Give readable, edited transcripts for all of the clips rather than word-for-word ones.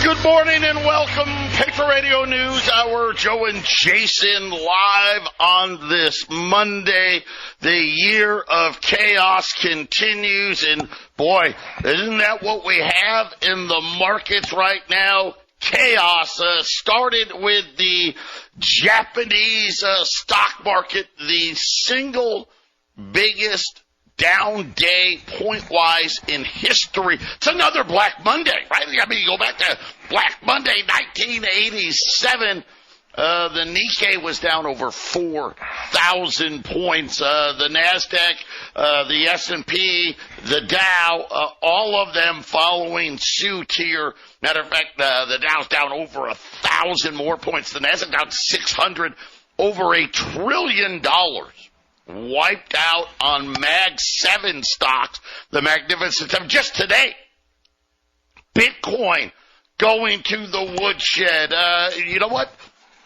Good morning and welcome. Patriot Radio News Hour. Joe and Jason live on this Monday. The year of chaos continues, and boy, isn't that what we have in the markets right now? Chaos started with the Japanese stock market, the single biggest down day point-wise in history. It's another Black Monday, right? I mean, you go back to Black Monday 1987. The Nikkei was down over 4,000 points. The NASDAQ, the S&P, the Dow, all of them following suit here. Matter of fact, the Dow's down over 1,000 more points. The NASDAQ down 600, over $1 trillion. Wiped out on Mag 7 stocks, the Magnificent Seven. Just today, Bitcoin going to the woodshed. You know what?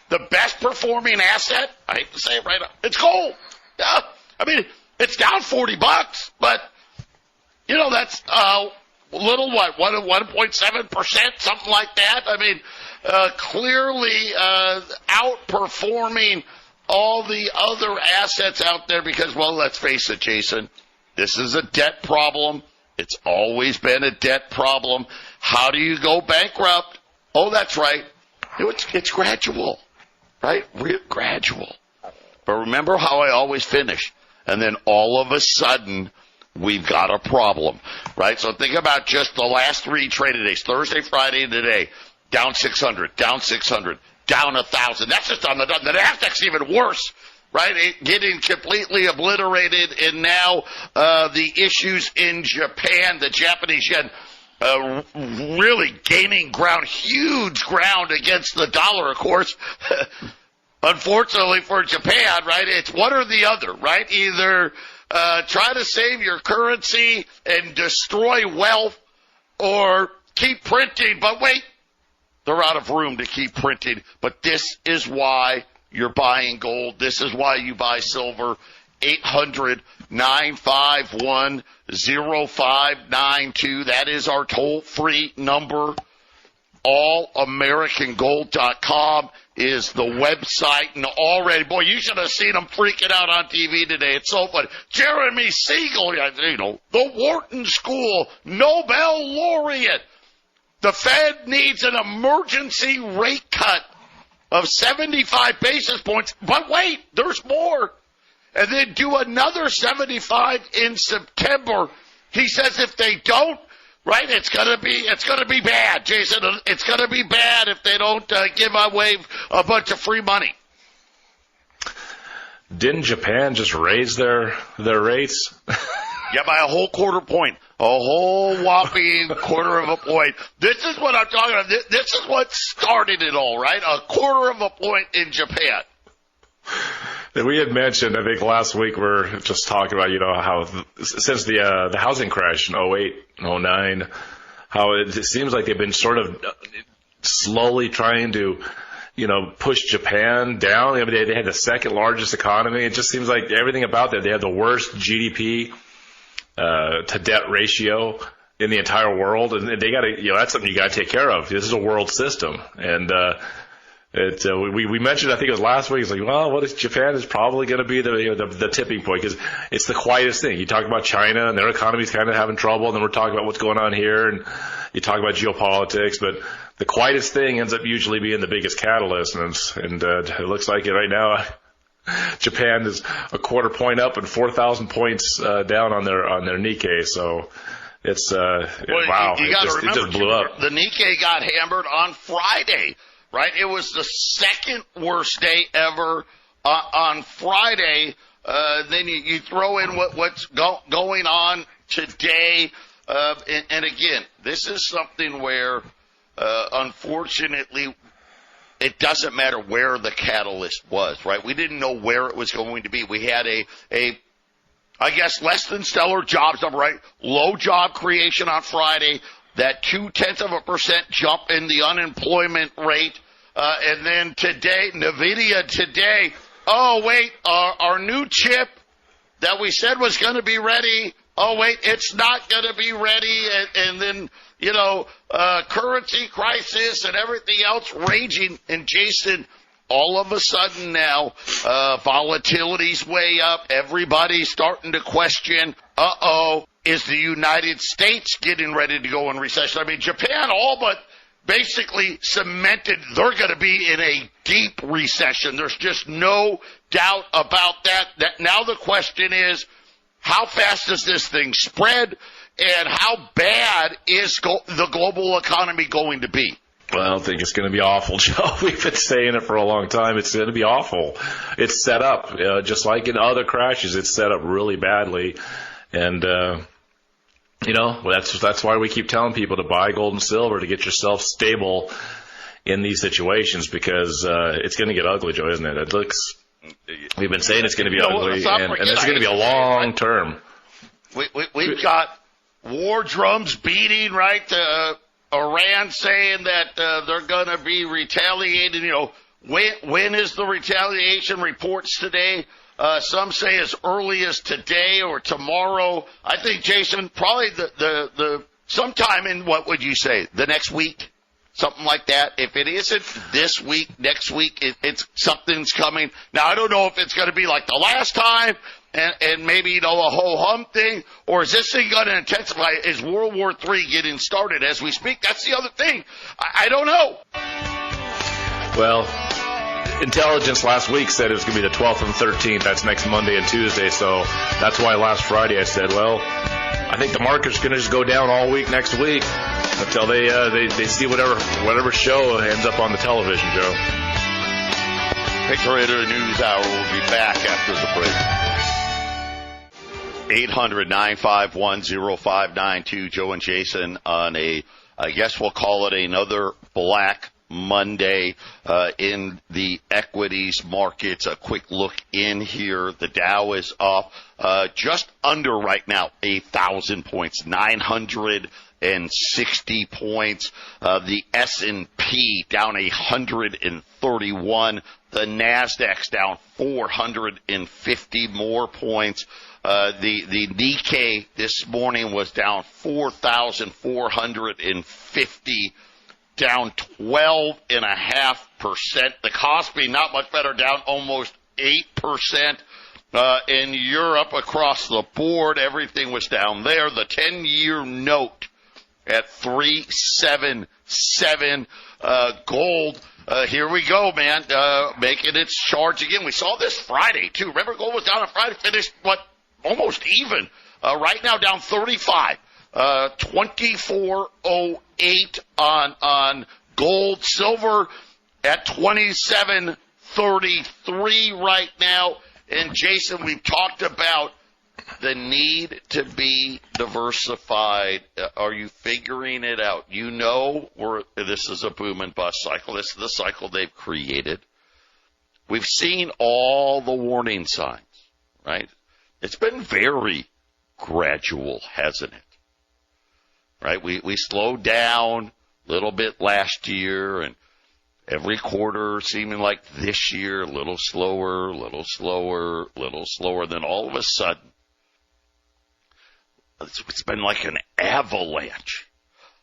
The best performing asset, I hate to say it right now, it's gold. I mean, it's down $40, but, you know, that's little, 1.7%, something like that. I mean, clearly outperforming all the other assets out there because, well, let's face it, Jason, this is a debt problem. It's always been a debt problem. How do you go bankrupt? Oh, that's right. It's gradual, right? Gradual. But remember how I always finish. And then all of a sudden, we've got a problem, right? So think about just the last three trading days, Thursday, Friday, and today. Down 600, down 600. Down 1,000. That's just on the NASDAQ's even worse, right? Getting completely obliterated, and now the issues in Japan, the Japanese yen really gaining ground, huge ground against the dollar, of course. Unfortunately for Japan, right, it's one or the other, right? Either try to save your currency and destroy wealth or keep printing, but wait. They're out of room to keep printing, but this is why you're buying gold. This is why you buy silver. 800-951-0592. That is our toll-free number. AllAmericanGold.com is the website. And already, boy, you should have seen them freaking out on TV today. It's so funny. Jeremy Siegel, you know, the Wharton School Nobel laureate. The Fed needs an emergency rate cut of 75 basis points. But wait, there's more. And then do another 75 in September. He says if they don't, right, it's gonna be bad, Jason. It's gonna be bad if they don't give away a bunch of free money. Didn't Japan just raise their rates? Yeah, by a whole quarter point. A whole whopping quarter of a point. This is what I'm talking about. This is what started it all, right? A quarter of a point in Japan. We had mentioned, I think last week, we're just talking about, you know, how since the housing crash in 08, 09, how it seems like they've been sort of slowly trying to, you know, push Japan down. I mean, they had the second largest economy. It just seems like everything about that. They had the worst GDP to debt ratio in the entire world, and they got to, you know, that's something you got to take care of. This is a world system, and we mentioned, I think it was last week. It's like, well, what is Japan is probably going to be the tipping point because it's the quietest thing. You talk about China and their economy's kind of having trouble, and then we're talking about what's going on here, and you talk about geopolitics, but the quietest thing ends up usually being the biggest catalyst, and it looks like it right now. Japan is a quarter point up and 4,000 points down on their Nikkei. So it's wow, you gotta remember, it just blew up. The Nikkei got hammered on Friday, right? It was the second worst day ever on Friday. Then you throw in what's going on today, and again, this is something where unfortunately. It doesn't matter where the catalyst was, right? We didn't know where it was going to be. We had a I guess, less than stellar jobs number, right? Low job creation on Friday, that 0.2% jump in the unemployment rate. And then today, NVIDIA today, oh, wait, our new chip that we said was going to be ready Oh, wait, it's not going to be ready. And then, currency crisis and everything else raging. And Jason, all of a sudden now, volatility's way up. Everybody's starting to question, is the United States getting ready to go in recession? I mean, Japan all but basically cemented they're going to be in a deep recession. There's just no doubt about that. Now the question is, how fast does this thing spread, and how bad is the global economy going to be? Well, I don't think it's going to be awful, Joe. We've been saying it for a long time. It's going to be awful. It's set up, just like in other crashes, it's set up really badly. And, that's why we keep telling people to buy gold and silver to get yourself stable in these situations, because it's going to get ugly, Joe, isn't it? We've been saying it's going to be ugly, and it's going to be a long term. We've got war drums beating, right? Iran saying that they're going to be retaliating. When is the retaliation? Reports today. Some say as early as today or tomorrow. I think, Jason, probably the sometime in, what would you say, the next week? Something like that. If it isn't this week, next week, it's something's coming. Now, I don't know if it's going to be like the last time and maybe, a ho-hum thing, or is this thing going to intensify? Is World War III getting started as we speak? That's the other thing. I don't know. Well, intelligence last week said it was going to be the 12th and 13th. That's next Monday and Tuesday. So that's why last Friday I said, well, I think the market's going to just go down all week next week until they see whatever show ends up on the television, Joe. Patriot Radio News Hour will be back after the break. 800-951-0592. Joe and Jason on I guess we'll call it another Black Monday in the equities markets. A quick look in here. The Dow is up just under right now 8,000 points, 960 points. The S&P down 131. The Nasdaq's down 450 more points. The Nikkei this morning was down 4,450, down 12.5%. The Kospi, not much better, down almost 8%. In Europe, across the board, everything was down there. The 10-year note at 377. Gold, here we go, man, making its charge again. We saw this Friday, too. Remember, gold was down on Friday, finished, almost even. Right now, down 35. 24.08 on gold. Silver at 27.33 right now. And Jason, we've talked about the need to be diversified. Are you figuring it out? This is a boom and bust cycle. This is the cycle they've created. We've seen all the warning signs, right? It's been very gradual, hasn't it? Right? We slowed down a little bit last year, and every quarter seeming like this year, a little slower. Then all of a sudden, it's been like an avalanche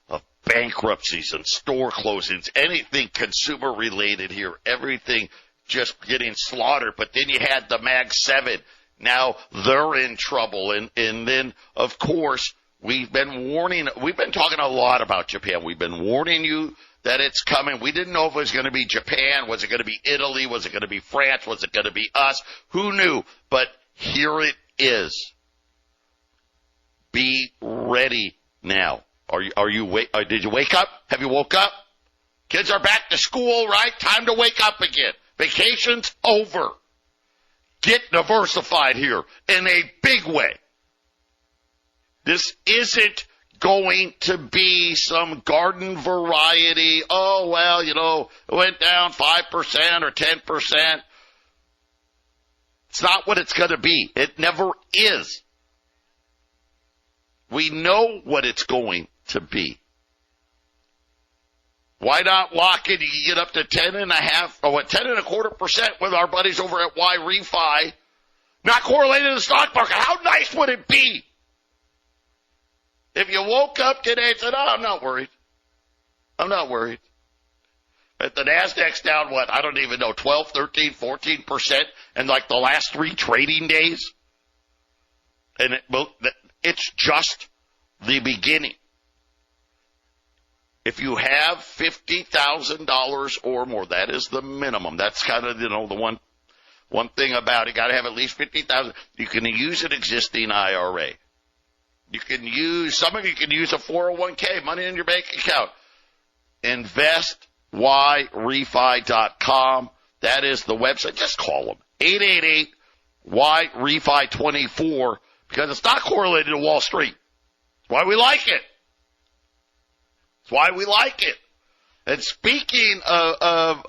of bankruptcies and store closings, anything consumer related here, everything just getting slaughtered. But then you had the Mag 7. Now they're in trouble. And then, of course, we've been talking a lot about Japan. We've been warning you that it's coming. We didn't know if it was going to be Japan. Was it going to be Italy? Was it going to be France? Was it going to be us? Who knew? But here it is. Be ready now. Did you wake up? Have you woke up? Kids are back to school, right? Time to wake up again. Vacation's over. Get diversified here in a big way. This isn't going to be some garden variety. Oh, well, it went down 5% or 10%. It's not what it's going to be. It never is. We know what it's going to be. Why not lock it? You can get up to 10.25% with our buddies over at Y Refi. Not correlated to the stock market. How nice would it be If you woke up today and said, oh, I'm not worried. I'm not worried. If the NASDAQ's down, what, I don't even know, 12, 13, 14% in like the last 3 trading days? And it's just the beginning. If you have $50,000 or more, that is the minimum. That's kind of, the one thing about it. Got to have at least $50,000. You can use an existing IRA. Some of you can use a 401k, money in your bank account. InvestYRefi.com. That is the website. Just call them. 888-YRefi24 because it's not correlated to Wall Street. That's why we like it. And speaking of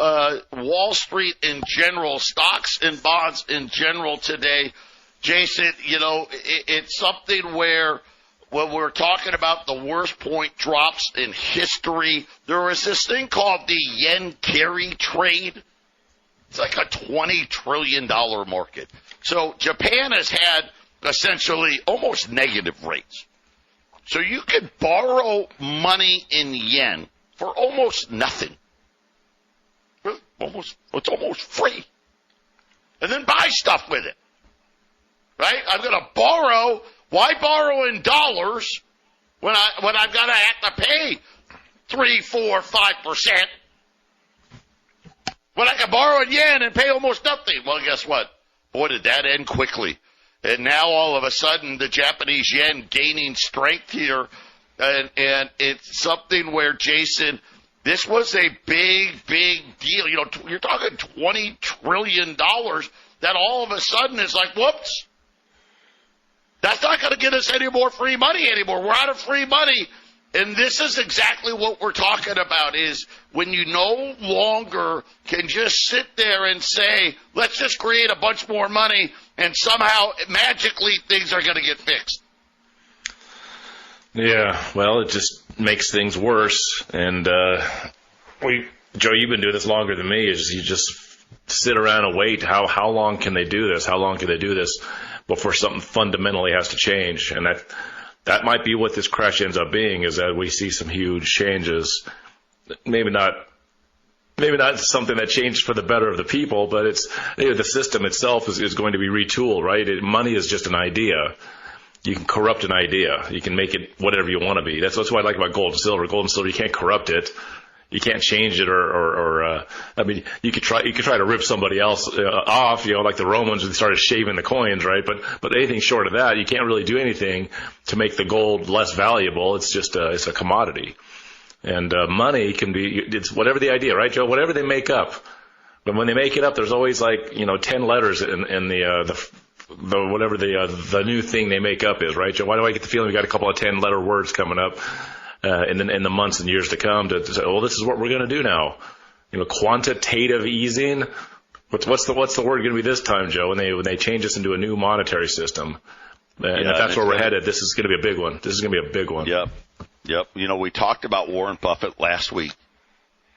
Wall Street in general, stocks and bonds in general today, Jason, it's something where when we're talking about the worst point drops in history, there was this thing called the yen carry trade. It's like a $20 trillion market. So Japan has had essentially almost negative rates. So you could borrow money in yen for almost nothing. It's almost free. And then buy stuff with it. Right? I'm going to borrow. Why borrow in dollars when I'm going to have to pay 3, 4, 5%? When I can borrow in yen and pay almost nothing. Well, guess what? Boy, did that end quickly. And now all of a sudden the Japanese yen gaining strength here. And it's something where, Jason, this was a big, big deal. You're talking $20 trillion that all of a sudden is like, whoops. That's not going to get us any more free money anymore. We're out of free money. And this is exactly what we're talking about is when you no longer can just sit there and say, let's just create a bunch more money and somehow magically things are going to get fixed. Yeah, well, it just makes things worse. And Joe, you've been doing this longer than me. Is you just sit around and wait. How long can they do this? How long can they do this before something fundamentally has to change? And that might be what this crash ends up being, is that we see some huge changes. Maybe not something that changed for the better of the people, but it's the system itself is going to be retooled, right? Money is just an idea. You can corrupt an idea. You can make it whatever you want to be. That's what I like about gold and silver. Gold and silver, you can't corrupt it. You can't change it you could try to rip somebody else off, like the Romans when they started shaving the coins, right? But anything short of that, you can't really do anything to make the gold less valuable. It's just it's a commodity. And money can be, it's whatever the idea, right, Joe? Whatever they make up. But when they make it up, there's always 10 letters in the new thing they make up is, right, Joe? Why do I get the feeling we got a couple of 10-letter words coming up in the months and years to come to say, well, this is what we're going to do now. Quantitative easing. What's the word going to be this time, Joe? When they change us into a new monetary system, and if that's where we're headed, this is going to be a big one. This is going to be a big one. Yep. We talked about Warren Buffett last week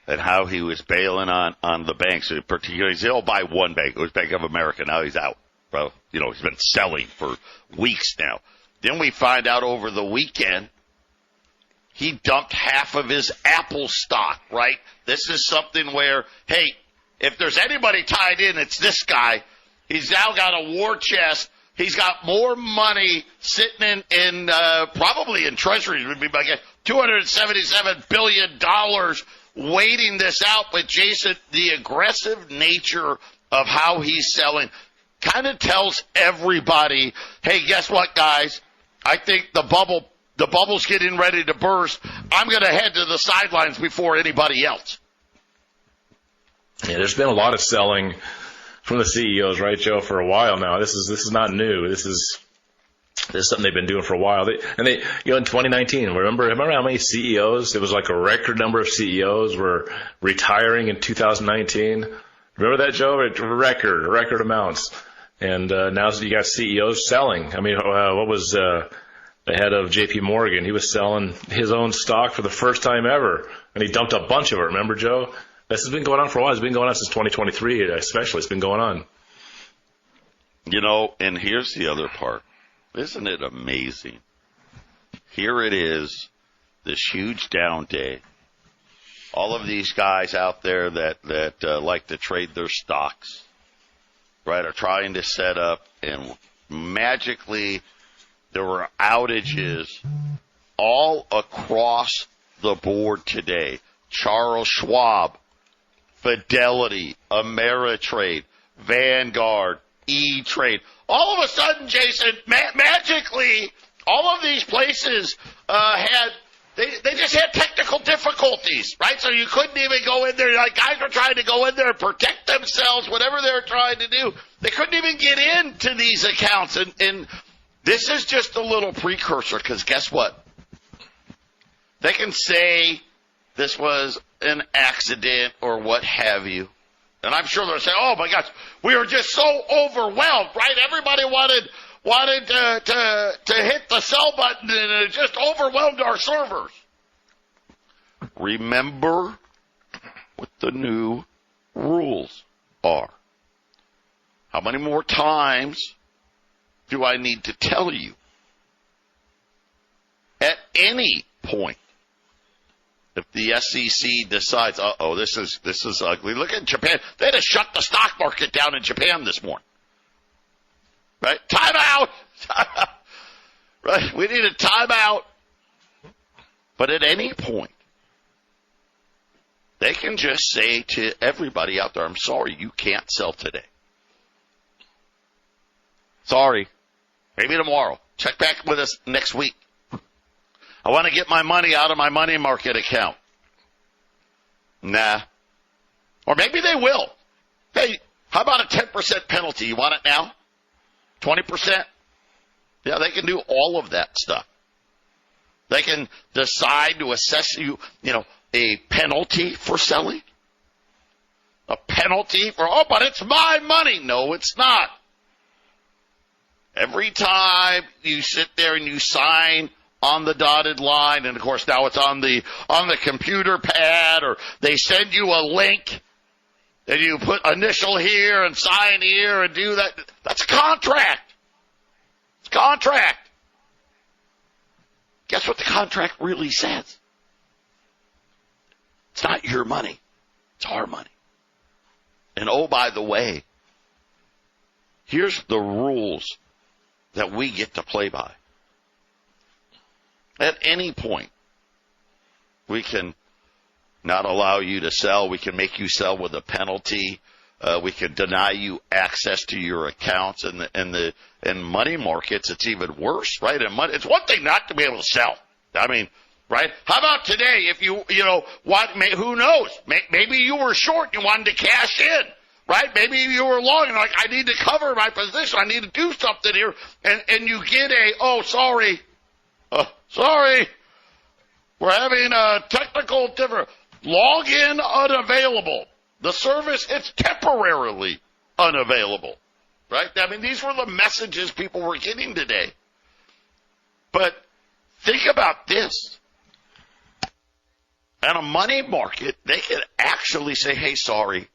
and how he was bailing on the banks. Particularly, he'll buy one bank. It was Bank of America. Now he's out. Well, he's been selling for weeks now. Then we find out over the weekend he dumped half of his Apple stock, right? This is something where, hey, if there's anybody tied in, it's this guy. He's now got a war chest. He's got more money sitting in probably in treasuries, would be my guess, $277 billion waiting this out. But, Jason, the aggressive nature of how he's selling kind of tells everybody, hey, guess what, guys? I think the bubble's getting ready to burst. I'm going to head to the sidelines before anybody else. Yeah, there's been a lot of selling from the CEOs, right, Joe, for a while now. This is not new. This is something they've been doing for a while. In 2019, remember how many CEOs? It was like a record number of CEOs were retiring in 2019. Remember that, Joe? Record amounts. And now you got CEOs selling. I mean, what was the head of J.P. Morgan? He was selling his own stock for the first time ever, and he dumped a bunch of it. Remember, Joe? This has been going on for a while. It's been going on since 2023, especially. It's been going on. And here's the other part. Isn't it amazing? here it is, this huge down day. All of these guys out there that like to trade their stocks, right, are trying to set up, and magically there were outages all across the board today. Charles Schwab, Fidelity, Ameritrade, Vanguard, E-Trade. All of a sudden, Jason, magically, all of these places they just had technical difficulties, right? So you couldn't even go in there. Like, guys were trying to go in there and protect themselves, whatever they were trying to do. They couldn't even get into these accounts. And this is just a little precursor, because guess what? They can say this was an accident or what have you. And I'm sure they'll say, oh, my gosh, we were just so overwhelmed, right? Everybody wanted to hit the sell button, and it just overwhelmed our servers. Remember what the new rules are. How many more times do I need to tell you? At any point, if the SEC decides, this is ugly. Look at Japan. They had to shut the stock market down in Japan this morning. Right? Time out. Right? We need a timeout. But at any point, they can just say to everybody out there, I'm sorry, you can't sell today. Sorry. Maybe tomorrow. Check back with us next week. I want to get my money out of my money market account. Nah. Or maybe they will. Hey, how about a 10% penalty? You want it now? 20%? Yeah, they can do all of that stuff. They can decide to assess you, a penalty for selling. A penalty for, but it's my money. No, it's not. Every time you sit there and you sign on the dotted line, and of course now it's on the computer pad, or they send you a link, and you put initial here and sign here and do that. That's a contract. It's a contract. Guess what the contract really says? It's not your money. It's our money. And oh, by the way, here's the rules that we get to play by. At any point, we can not allow you to sell. We can make you sell with a penalty. We can deny you access to your accounts. In money markets, it's even worse, right? It's one thing not to be able to sell. I mean, right? How about today? If who knows? Maybe you were short. You wanted to cash in, right? Maybe you were long and like, I need to cover my position. I need to do something here. And you get sorry. Sorry, we're having a technical difference. Login unavailable. The service, it's temporarily unavailable. Right? I mean, these were the messages people were getting today. But think about this. At a money market, they could actually say, hey, sorry.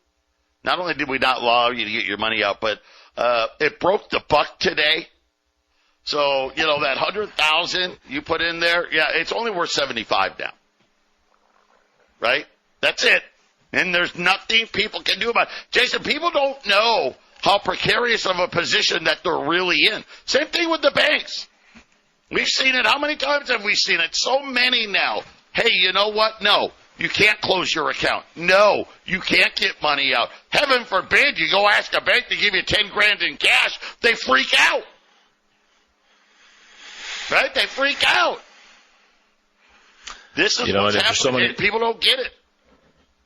Not only did we not allow you to get your money out, but it broke the buck today. So, that 100,000 you put in there, yeah, it's only worth 75 now. Right? That's it. And there's nothing people can do about it. Jason, people don't know how precarious of a position that they're really in. Same thing with the banks. We've seen it. How many times have we seen it? So many now. Hey, you know what? No, you can't close your account. No, you can't get money out. Heaven forbid you go ask a bank to give you 10 grand in cash. They freak out. Right? They freak out. This is what's happening. People don't get it.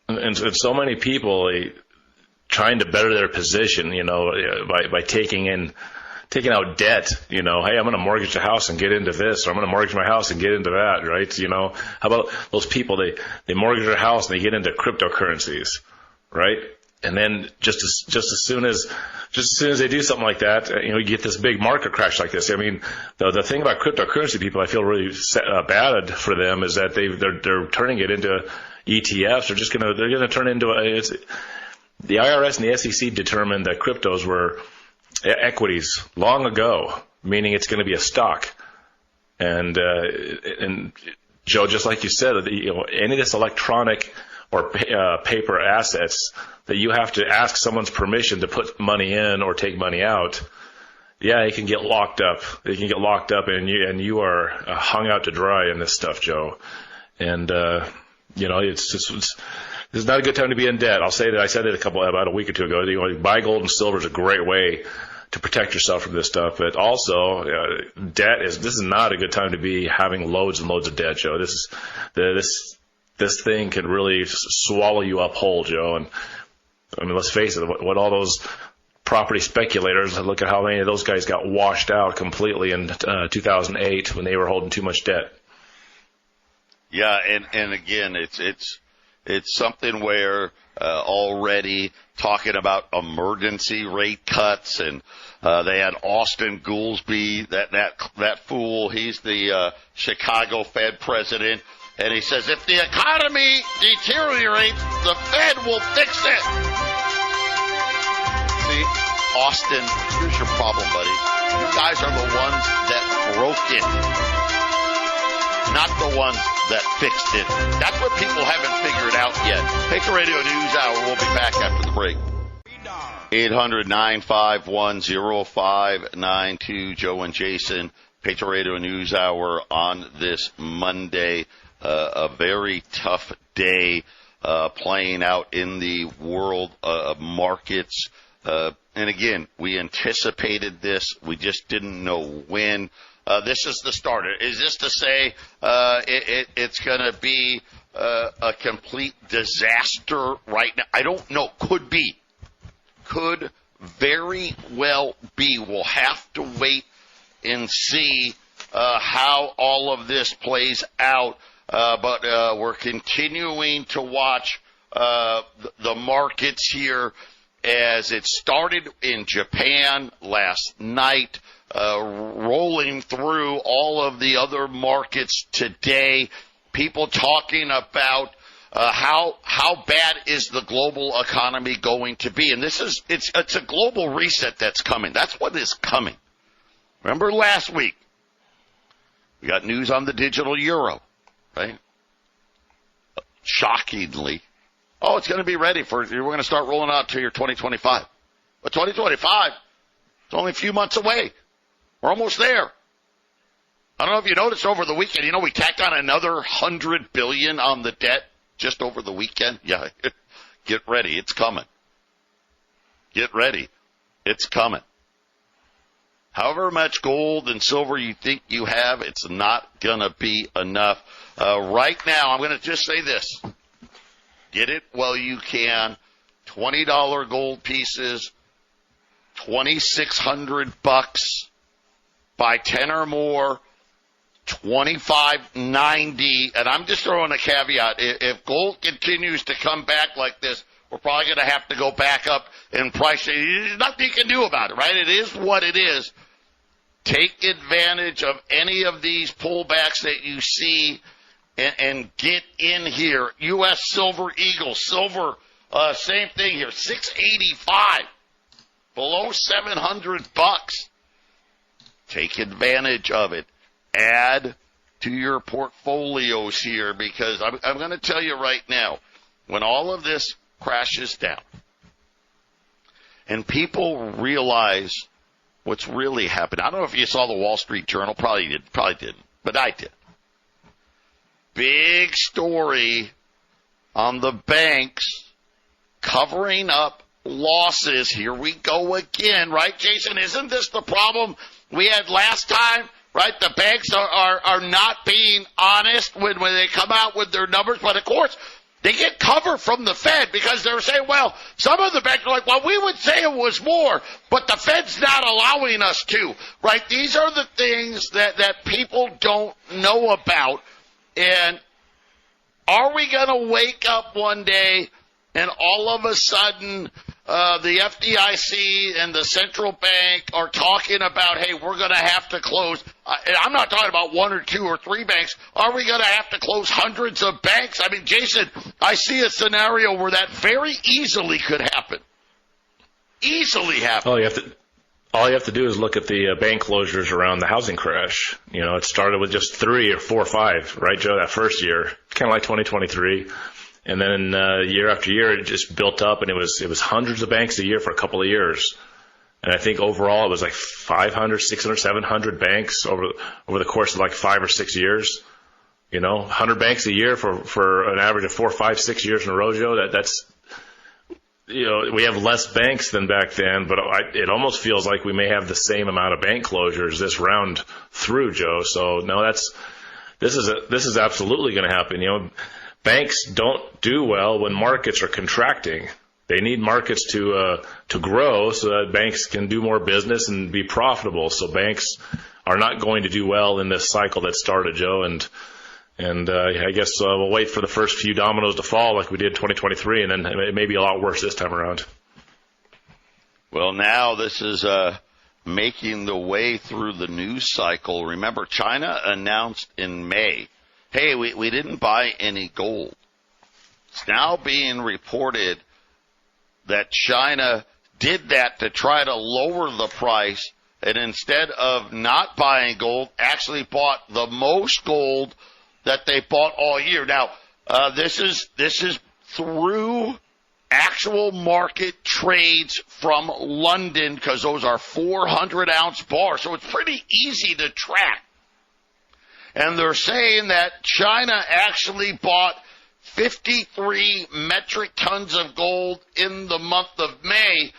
And so many people trying to better their position, by taking out debt. Hey, I'm going to mortgage a house and get into this, or I'm going to mortgage my house and get into that, right? How about those people, they mortgage their house and they get into cryptocurrencies, right? And then just as soon as they do something like that, you get this big market crash like this. I mean, the thing about cryptocurrency people, I feel really bad for them, is that they're turning it into ETFs. They're going to turn into the IRS and the SEC determined that cryptos were equities long ago, meaning it's going to be a stock. And Joe, just like you said, any of this electronic or paper assets that you have to ask someone's permission to put money in or take money out, yeah, it can get locked up. They can get locked up, and you are hung out to dry in this stuff, Joe. And it's not a good time to be in debt. I'll say that. I said it about a week or two ago. Buy gold and silver is a great way to protect yourself from this stuff. But also, this is not a good time to be having loads and loads of debt, Joe. This thing can really swallow you up whole, Joe. And I mean, let's face it, what all those property speculators, look at how many of those guys got washed out completely in 2008 when they were holding too much debt. Yeah, and again, it's something where already talking about emergency rate cuts, and they had Austin Goolsbee, that fool. He's the Chicago Fed president, and he says if the economy deteriorates, the Fed will fix it. See, Austin, here's your problem, buddy. You guys are the ones that broke it, not the ones that fixed it. That's what people haven't figured out yet. Patriot Radio News Hour. We'll be back after the break. 800-951-0592. Joe and Jason. Patriot Radio News Hour on this Monday. A very tough day playing out in the world of markets. And again, we anticipated this. We just didn't know when. This is the starter. Is this to say it's going to be a complete disaster right now? I don't know. Could be. Could very well be. We'll have to wait and see how all of this plays out. But we're continuing to watch the markets here as it started in Japan last night. Rolling through all of the other markets today, people talking about how bad is the global economy going to be, and it's a global reset that's coming. That's what is coming. Remember last week we got news on the digital euro, right? Shockingly, it's going to be ready we're going to start rolling out to your 2025, but 2025 it's only a few months away. We're almost there. I don't know if you noticed over the weekend, we tacked on another $100 billion on the debt just over the weekend. Yeah, get ready. It's coming. Get ready. It's coming. However much gold and silver you think you have, it's not going to be enough. Right now, I'm going to just say this. Get it while you can. $20 gold pieces, $2,600. Buy 10 or more, $25.90. And I'm just throwing a caveat. If gold continues to come back like this, we're probably going to have to go back up in price. There's nothing you can do about it, right? It is what it is. Take advantage of any of these pullbacks that you see and get in here. U.S. Silver Eagle. Silver, same thing here. $685. Below $700. Take advantage of it. Add to your portfolios here, because I'm going to tell you right now, when all of this crashes down and people realize what's really happened. I don't know if you saw the Wall Street Journal. Probably didn't, but I did. Big story on the banks covering up losses. Here we go again, right, Jason? Isn't this the problem we had last time, right? The banks are not being honest when they come out with their numbers. But, of course, they get cover from the Fed because they're saying, well, some of the banks are like, well, we would say it was more, but the Fed's not allowing us to, right? These are the things that people don't know about. And are we going to wake up one day and all of a sudden the FDIC and the central bank are talking about, hey, we're going to have to close. And I'm not talking about one or two or three banks. Are we going to have to close hundreds of banks? I mean, Jason, I see a scenario where that very easily could happen. Easily happen. all you have to do is look at the bank closures around the housing crash. It started with just 3 or 4 or 5, right, Joe, that first year, kind of like 2023. And then year after year, it just built up, and it was hundreds of banks a year for a couple of years. And I think overall it was like 500, 600, 700 banks over the course of like 5 or 6 years. 100 banks a year for an average of 4, 5, 6 years in a row, Joe. That's we have less banks than back then, but it almost feels like we may have the same amount of bank closures this round through, Joe. So no, this is absolutely going to happen. Banks don't do well when markets are contracting. They need markets to grow so that banks can do more business and be profitable. So banks are not going to do well in this cycle that started, Joe. And I guess we'll wait for the first few dominoes to fall like we did in 2023, and then it may be a lot worse this time around. Well, now this is making the way through the news cycle. Remember, China announced in May, hey, we didn't buy any gold. It's now being reported that China did that to try to lower the price, and instead of not buying gold, actually bought the most gold that they bought all year. Now, this is through actual market trades from London, because those are 400-ounce bars, so it's pretty easy to track. And they're saying that China actually bought 53 metric tons of gold in the month of May,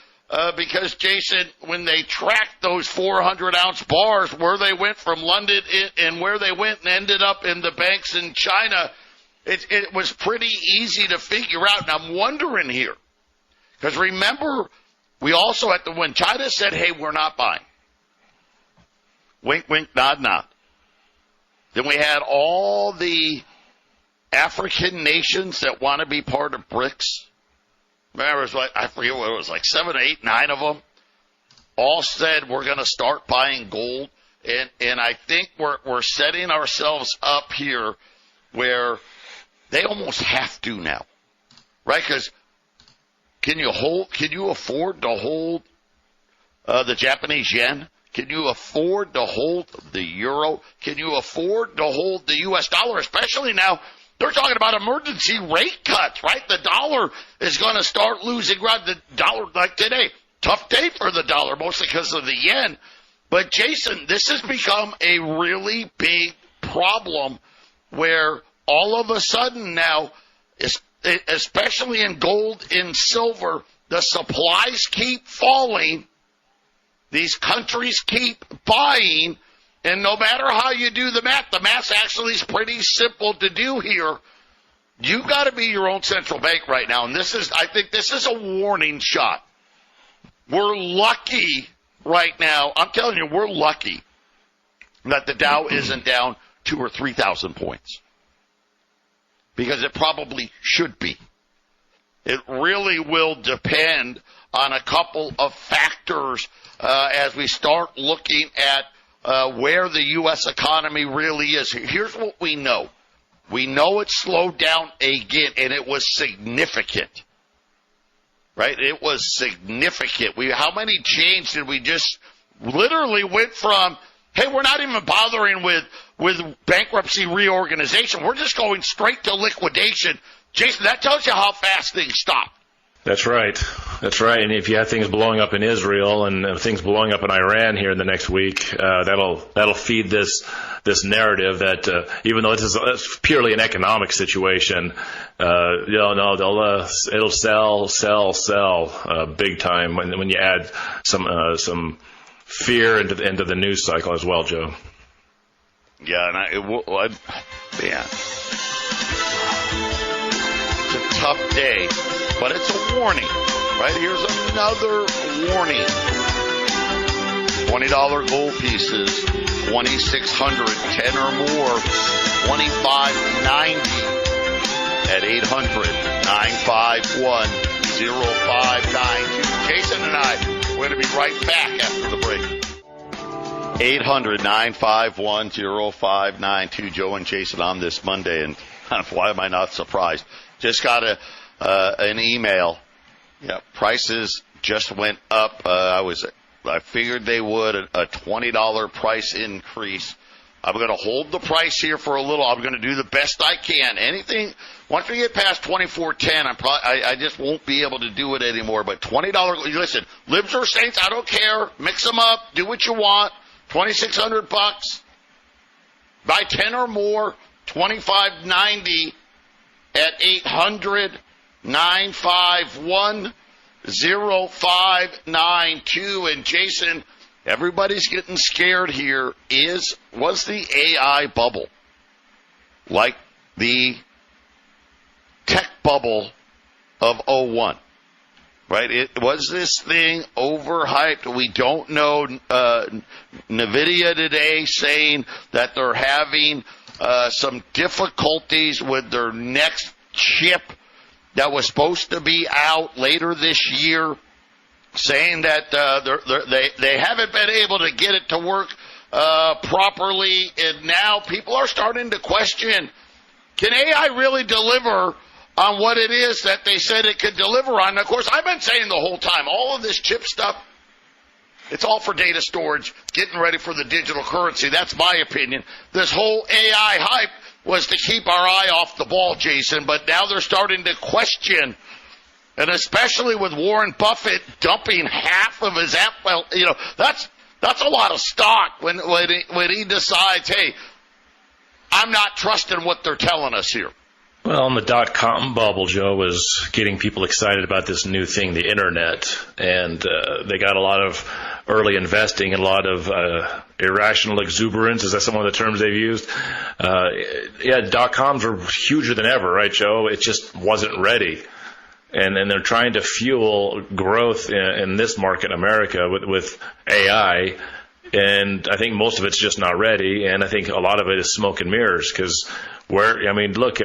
because, Jason, when they tracked those 400-ounce bars, where they went from London and where they went and ended up in the banks in China, it was pretty easy to figure out. And I'm wondering here, because remember, we also had when China said, hey, we're not buying. Wink, wink, nod, nod. Then we had all the African nations that want to be part of BRICS. Remember, it was like, I forget what it was, like 7, 8, 9 of them, all said we're going to start buying gold. And I think we're setting ourselves up here where they almost have to now, right? Because can you afford to hold the Japanese yen? Can you afford to hold the euro? Can you afford to hold the U.S. dollar, especially now? They're talking about emergency rate cuts, right? The dollar is going to start losing ground. The dollar, like today, tough day for the dollar, mostly because of the yen. But, Jason, this has become a really big problem where all of a sudden now, especially in gold and silver, the supplies keep falling. These countries keep buying. And no matter how you do the math actually is pretty simple to do here. You've got to be your own central bank right now. And I think this is a warning shot. We're lucky right now. I'm telling you, we're lucky that the Dow isn't down 2,000 or 3,000 points. Because it probably should be. It really will depend on a couple of factors as we start looking at where the U.S. economy really is. Here's what we know. We know it slowed down again, and it was significant. Right? It was significant. How many chains did we just literally went from, hey, we're not even bothering with bankruptcy reorganization. We're just going straight to liquidation. Jason, that tells you how fast things stop. That's right. And if you have things blowing up in Israel and things blowing up in Iran here in the next week, that'll feed this narrative that even though it's purely an economic situation, it'll sell big time when you add some fear into the news cycle as well, Joe. Yeah, and it's a tough day. But it's a warning, right? Here's another warning. $20 gold pieces, 2,600, 10 or more, $25.90 at 800-951-0592. Jason and I, we're going to be right back after the break. 800-951-0592. Joe and Jason on this Monday, and why am I not surprised? Just got an email. Yeah, prices just went up. I was I figured they would, a $20 price increase. I'm going to hold the price here for a little. I'm going to do the best I can. Anything, once we get past 24.10, I just won't be able to do it anymore. But $20, listen, libs or saints, I don't care. Mix them up. Do what you want. $2,600. Buy 10 or more. $25.90 at 800-951-0592. And Jason, everybody's getting scared here. Was the AI bubble like the tech bubble of '01? Right? It was this thing overhyped. We don't know. NVIDIA today saying that they're having some difficulties with their next chip that was supposed to be out later this year, saying that they haven't been able to get it to work properly, and now people are starting to question, can AI really deliver on what it is that they said it could deliver on? And of course, I've been saying the whole time, all of this chip stuff, it's all for data storage, getting ready for the digital currency. That's my opinion. This whole AI hype was to keep our eye off the ball, Jason, but now they're starting to question, and especially with Warren Buffett dumping half of his that's a lot of stock when he decides, hey, I'm not trusting what they're telling us here. Well, the dot-com bubble, Joe, was getting people excited about this new thing, the Internet, and they got a lot of early investing and a lot of irrational exuberance. Is that some of the terms they've used? Dot-coms were huger than ever, right, Joe? It just wasn't ready. And they're trying to fuel growth in this market in America with AI, and I think most of it's just not ready, and I think a lot of it is smoke and mirrors, because look,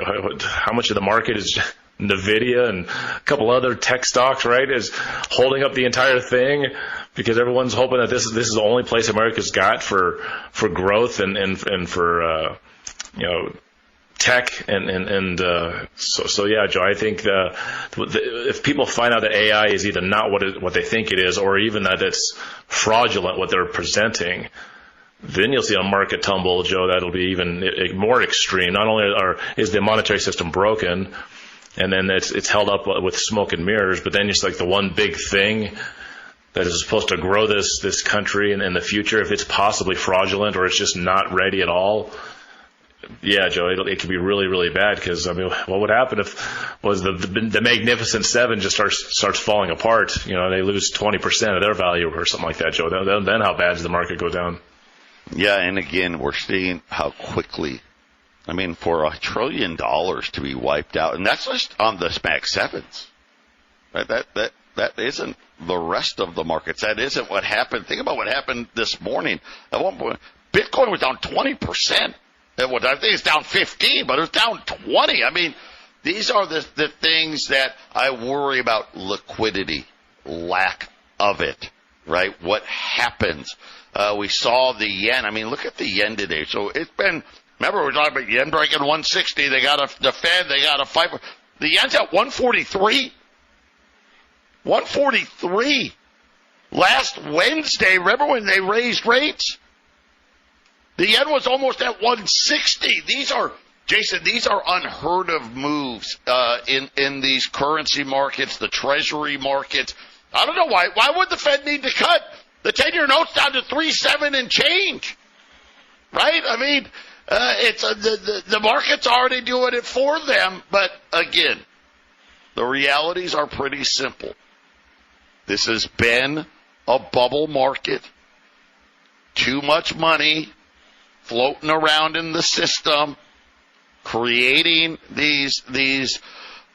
how much of the market is NVIDIA and a couple other tech stocks, right, is holding up the entire thing, because everyone's hoping that this is the only place America's got for growth and for tech so yeah, Joe, I think if people find out that AI is either not what they think it is, or even that it's fraudulent what they're presenting, then you'll see a market tumble, Joe, that'll be even more extreme. Not only is the monetary system broken, and then it's held up with smoke and mirrors, but then it's like the one big thing that is supposed to grow this country in the future, if it's possibly fraudulent or it's just not ready at all. Yeah, Joe, it could be really, really bad, because, what would happen if the Magnificent Seven just starts falling apart? They lose 20% of their value or something like that, Joe. Then how bad does the market go down? Yeah, and again, we're seeing how quickly, for $1 trillion to be wiped out, and that's just on the SPAC 7s, right? That isn't the rest of the markets. That isn't what happened. Think about what happened this morning. At one point, Bitcoin was down 20%. I think it's down 15, but it was down 20. These are the things that I worry about: liquidity, lack of it, right? What happens? We saw the yen. Look at the yen today. So it's been, remember, we're talking about yen breaking 160. They got the Fed, they got to fight. The yen's at 143. 143. Last Wednesday, remember when they raised rates? The yen was almost at 160. These are unheard of moves in these currency markets, the treasury markets. I don't know why. Why would the Fed need to cut the 10-year notes down to 3.7 and change? Right? It's the market's already doing it for them. But again, the realities are pretty simple. This has been a bubble market. Too much money floating around in the system, creating these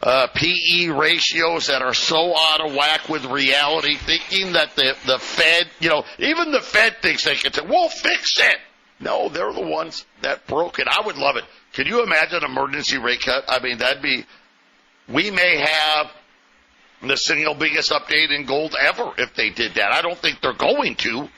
PE ratios that are so out of whack with reality, thinking that the Fed, even the Fed thinks they can say, we'll fix it. No, they're the ones that broke it. I would love it. Could you imagine an emergency rate cut? We may have the single biggest update in gold ever if they did that. I don't think they're going to.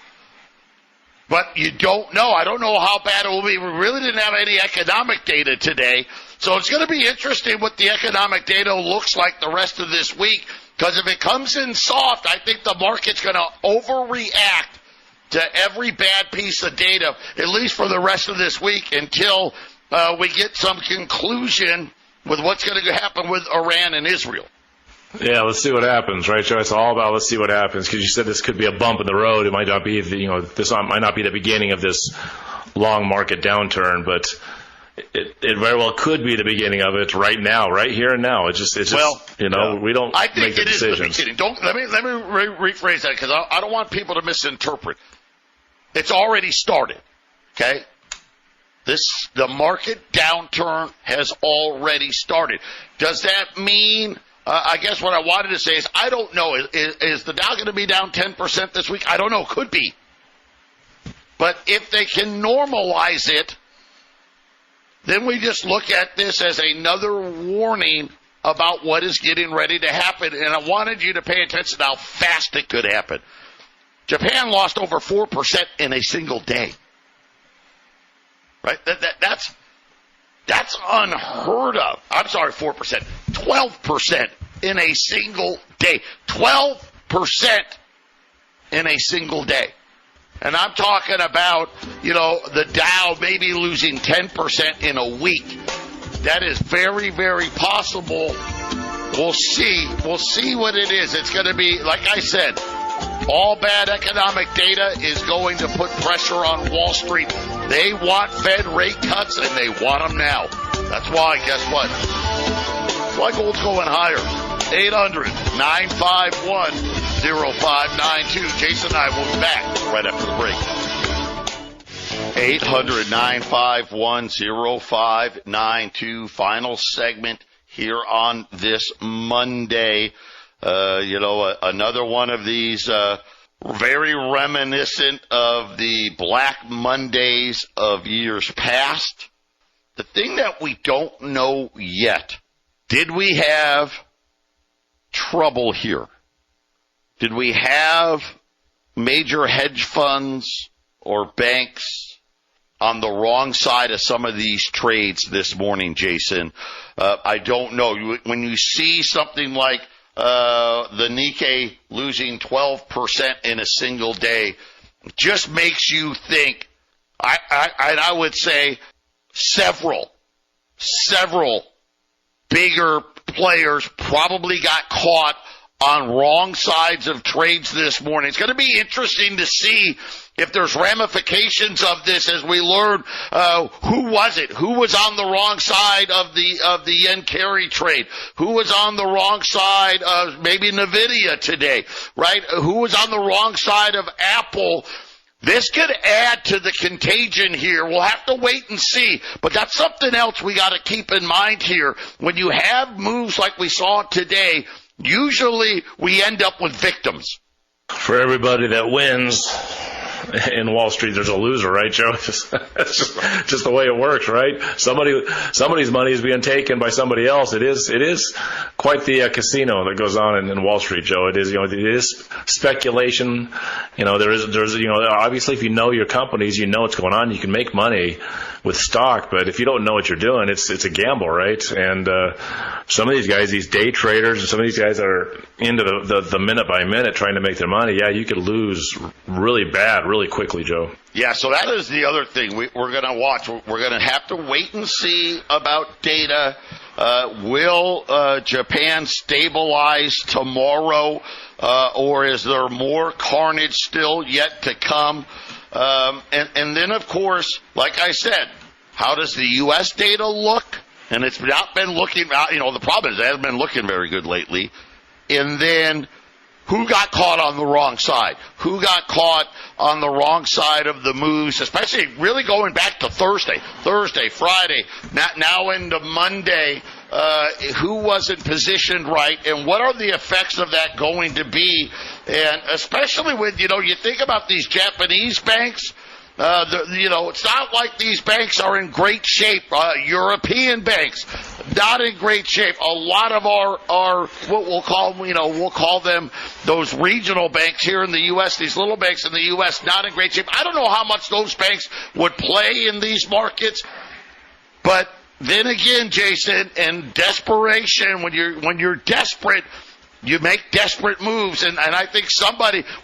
But you don't know. I don't know how bad it will be. We really didn't have any economic data today. So it's going to be interesting what the economic data looks like the rest of this week. Because if it comes in soft, I think the market's going to overreact to every bad piece of data, at least for the rest of this week, until we get some conclusion with what's going to happen with Iran and Israel. Yeah, let's see what happens, right, Joe? It's all about let's see what happens, because you said this could be a bump in the road. It might not be, this might not be the beginning of this long market downturn, but it very well could be the beginning of it right now, right here and now. It's just we don't I think make the it is decisions. the beginning. Let me rephrase that, because I don't want people to misinterpret. It's already started, okay? The market downturn has already started. Does that mean? I guess what I wanted to say is I don't know. Is the Dow going to be down 10% this week? I don't know. Could be. But if they can normalize it, then we just look at this as another warning about what is getting ready to happen. And I wanted you to pay attention to how fast it could happen. Japan lost over 4% in a single day. Right? That's unheard of. I'm sorry, 4%. 12% in a single day. 12% in a single day. And I'm talking about, the Dow maybe losing 10% in a week. That is very, very possible. We'll see. We'll see what it is. It's going to be, like I said, all bad economic data is going to put pressure on Wall Street. They want Fed rate cuts, and they want them now. That's why, guess what? That's why gold's going higher. 800-951-0592. Jason and I will be back right after the break. 800-951-0592. Final segment here on this Monday. Another one of these very reminiscent of the Black Mondays of years past. The thing that we don't know yet, did we have trouble here? Did we have major hedge funds or banks on the wrong side of some of these trades this morning, Jason? I don't know. When you see something like the Nikkei losing 12% in a single day, just makes you think. I would say several bigger players probably got caught on wrong sides of trades this morning. It's going to be interesting to see if there's ramifications of this as we learn who was it? Who was on the wrong side of the yen carry trade? Who was on the wrong side of maybe NVIDIA today, right? Who was on the wrong side of Apple? This could add to the contagion here. We'll have to wait and see. But that's something else we got to keep in mind here. When you have moves like we saw today, usually we end up with victims. For everybody that wins in Wall Street, there's a loser, right, Joe? It's just the way it works, right? Somebody's money is being taken by somebody else. It is quite the casino that goes on in Wall Street, Joe. It is speculation. There's obviously if you know your companies, you know what's going on. You can make money with stock, but if you don't know what you're doing, it's a gamble, right? And some of these guys, these day traders, and some of these guys are into the minute by minute trying to make their money. Yeah, you could lose really bad, really quickly, Joe. Yeah, so that is the other thing we're going to watch. We're going to have to wait and see about data. Will Japan stabilize tomorrow, or is there more carnage still yet to come? And then, of course, like I said, how does the U.S. data look? And it's not been looking, the problem is it hasn't been looking very good lately. And then who got caught on the wrong side? Who got caught on the wrong side of the moves, especially really going back to Thursday, Friday, now into Monday? Who wasn't positioned right, and what are the effects of that going to be? And especially with, you think about these Japanese banks, it's not like these banks are in great shape. European banks, not in great shape. A lot of our what we'll call them those regional banks here in the U.S., these little banks in the U.S., not in great shape. I don't know how much those banks would play in these markets, but then again, Jason, in desperation, when you're desperate, You make desperate moves, and I think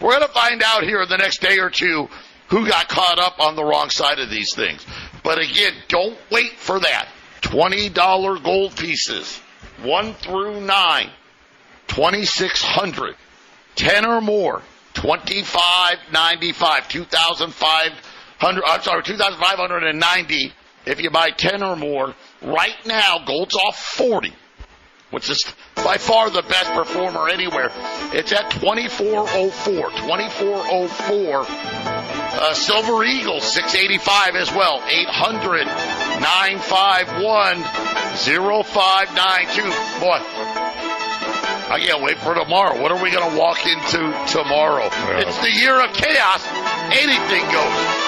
we're going to find out here in the next day or two who got caught up on the wrong side of these things. But again, don't wait for that. $20 gold pieces, 1 through 9, 2,600, 10 or more, $25.95, 2,590 if you buy 10 or more. Right now, gold's off 40, which is by far the best performer anywhere. It's at 24.04, 24.04. Silver Eagle, 685 as well, 800-951-0592. Boy, I can't wait for tomorrow. What are we going to walk into tomorrow? Yeah. It's the year of chaos. Anything goes.